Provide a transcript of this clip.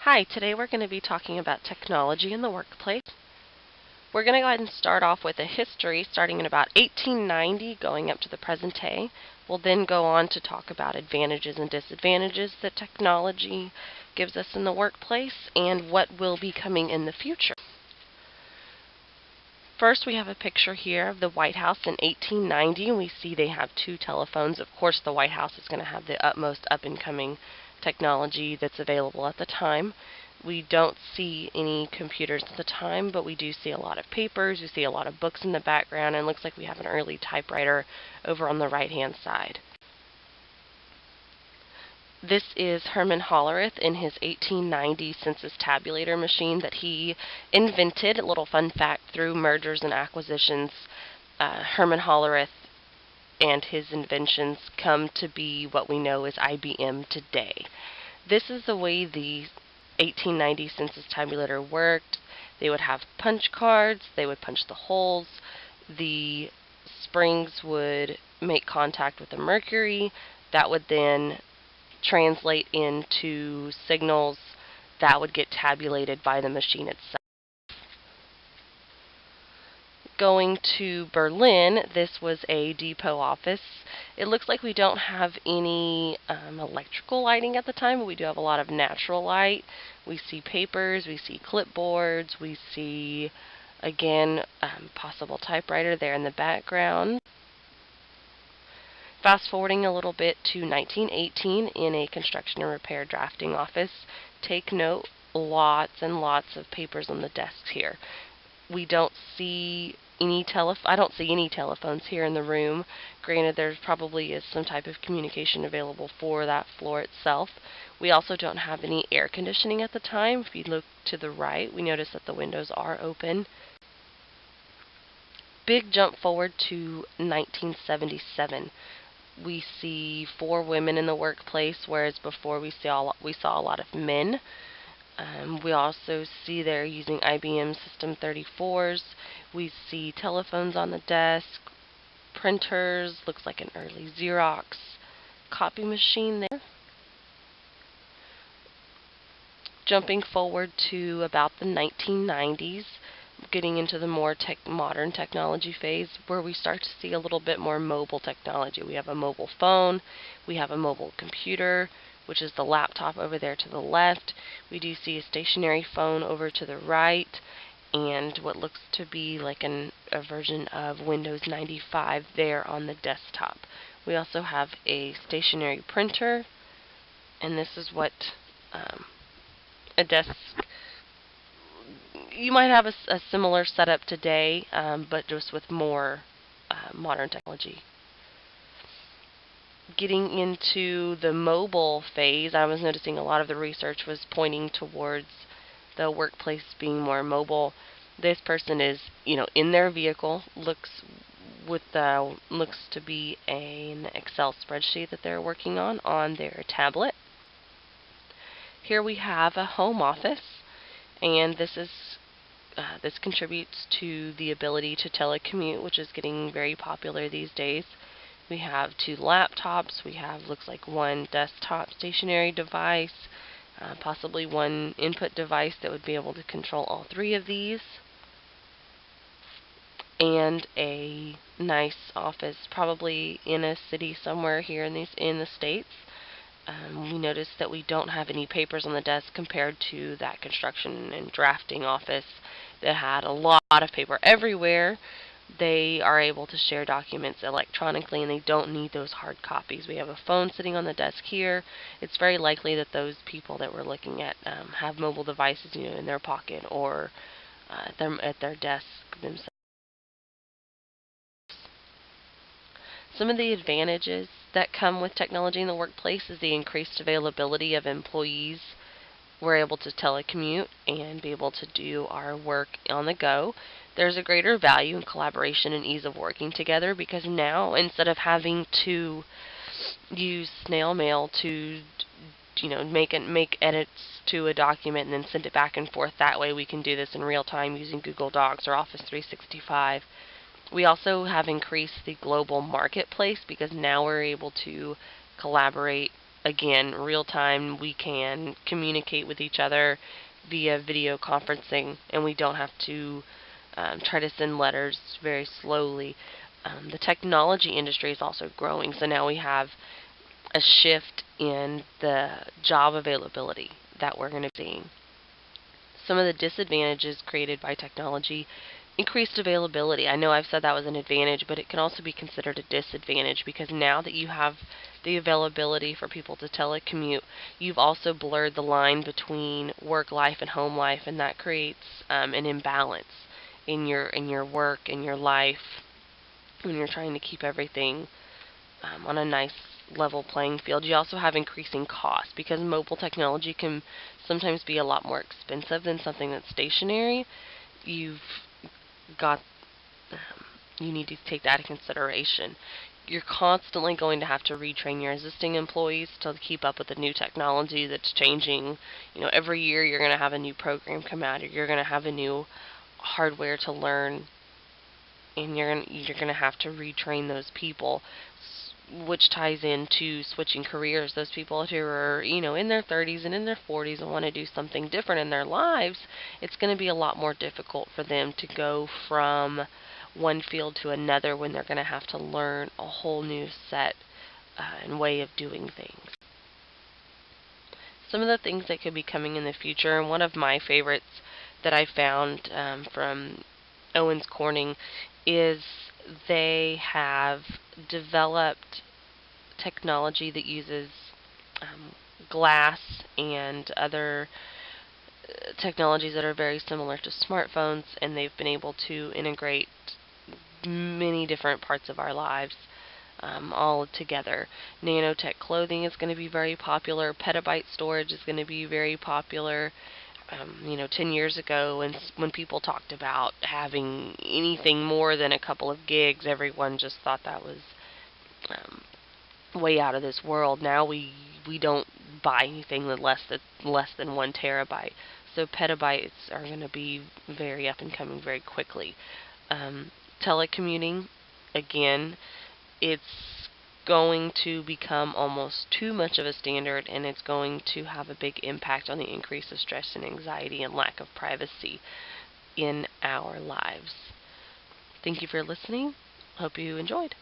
Hi, today we're going to be talking about technology in the workplace. We're going to go ahead and start off with a history starting in about 1890 going up to the present day. We'll then go on to talk about advantages and disadvantages that technology gives us in the workplace and what will be coming in the future. First, we have a picture here of the White House in 1890, and we see they have two telephones. Of course, the White House is going to have the utmost up-and-coming technology that's available at the time. We don't see any computers at the time, but we do see a lot of papers. We see a lot of books in the background, and it looks like we have an early typewriter over on the right-hand side. This is Herman Hollerith in his 1890 census tabulator machine that he invented. A little fun fact, through mergers and acquisitions, Herman Hollerith and his inventions come to be what we know as IBM today. This is the way the 1890 census tabulator worked. They would have punch cards, they would punch the holes, the springs would make contact with the mercury, that would then translate into signals that would get tabulated by the machine itself. Going to Berlin, this was a depot office. It looks like we don't have any electrical lighting at the time, but we do have a lot of natural light. We see papers, we see clipboards, we see, again, possible typewriter there in the background. Fast forwarding a little bit to 1918 in a construction and repair drafting office. Take note, lots and lots of papers on the desks here. We don't see I don't see any telephones here in the room. Granted, there probably is some type of communication available for that floor itself. We also don't have any air conditioning at the time. If you look to the right, we notice that the windows are open. Big jump forward to 1977. We see 4 women in the workplace, whereas before we saw a lot of men. We also see they're using IBM System 34s. We see telephones on the desk, printers, looks like an early Xerox copy machine there. Jumping forward to about the 1990s, getting into the more modern technology phase, where we start to see a little bit more mobile technology. We have a mobile phone, we have a mobile computer, which is the laptop over there to the left. We do see a stationary phone over to the right, and what looks to be like a version of Windows 95 there on the desktop. We also have a stationary printer, and this is what a desk. You might have a similar setup today, but just with more modern technology. Getting into the mobile phase, I was noticing a lot of the research was pointing towards the workplace being more mobile. This person is, in their vehicle, looks to be an Excel spreadsheet that they're working on their tablet. Here we have a home office, and this contributes to the ability to telecommute, which is getting very popular these days. We have 2 laptops. We have, looks like, 1 desktop stationary device, possibly 1 input device that would be able to control all 3 of these, and a nice office, probably in a city somewhere here in the States. We notice that we don't have any papers on the desk compared to that construction and drafting office that had a lot of paper everywhere. They are able to share documents electronically, and they don't need those hard copies. We have a phone sitting on the desk here. It's very likely that those people that we're looking at have mobile devices, in their pocket or at their desk themselves. Some of the advantages that come with technology in the workplace is the increased availability of employees. We're able to telecommute and be able to do our work on the go. There's a greater value in collaboration and ease of working together, because now, instead of having to use snail mail to make edits to a document and then send it back and forth that way, we can do this in real time using Google Docs or Office 365. We also have increased the global marketplace, because now we're able to collaborate again, real time, we can communicate with each other via video conferencing, and we don't have to try to send letters very slowly. The technology industry is also growing, so now we have a shift in the job availability that we're going to be seeing. Some of the disadvantages created by technology: increased availability. I know I've said that was an advantage, but it can also be considered a disadvantage, because now that you have the availability for people to telecommute, you've also blurred the line between work life and home life, and that creates an imbalance in your work and your life when you're trying to keep everything on a nice level playing field. You also have increasing costs, because mobile technology can sometimes be a lot more expensive than something that's stationary. You've got you need to take that into consideration. You're constantly going to have to retrain your existing employees to keep up with the new technology that's changing. Every year you're going to have a new program come out, or you're going to have a new hardware to learn, and you're going to have to retrain those people, which ties into switching careers. Those people who are, in their 30s and in their 40s and want to do something different in their lives, it's going to be a lot more difficult for them to go from one field to another when they're going to have to learn a whole new set and way of doing things. Some of the things that could be coming in the future, and one of my favorites that I found from Owens Corning, is they have developed technology that uses glass and other technologies that are very similar to smartphones, and they've been able to integrate many different parts of our lives all together. Nanotech clothing is going to be very popular. Petabyte storage is going to be very popular. 10 years ago, when people talked about having anything more than a couple of gigs, everyone just thought that was way out of this world. Now we don't buy anything that less than 1 terabyte. So petabytes are going to be very up and coming very quickly. Telecommuting, again, it's going to become almost too much of a standard, and it's going to have a big impact on the increase of stress and anxiety and lack of privacy in our lives. Thank you for listening. Hope you enjoyed.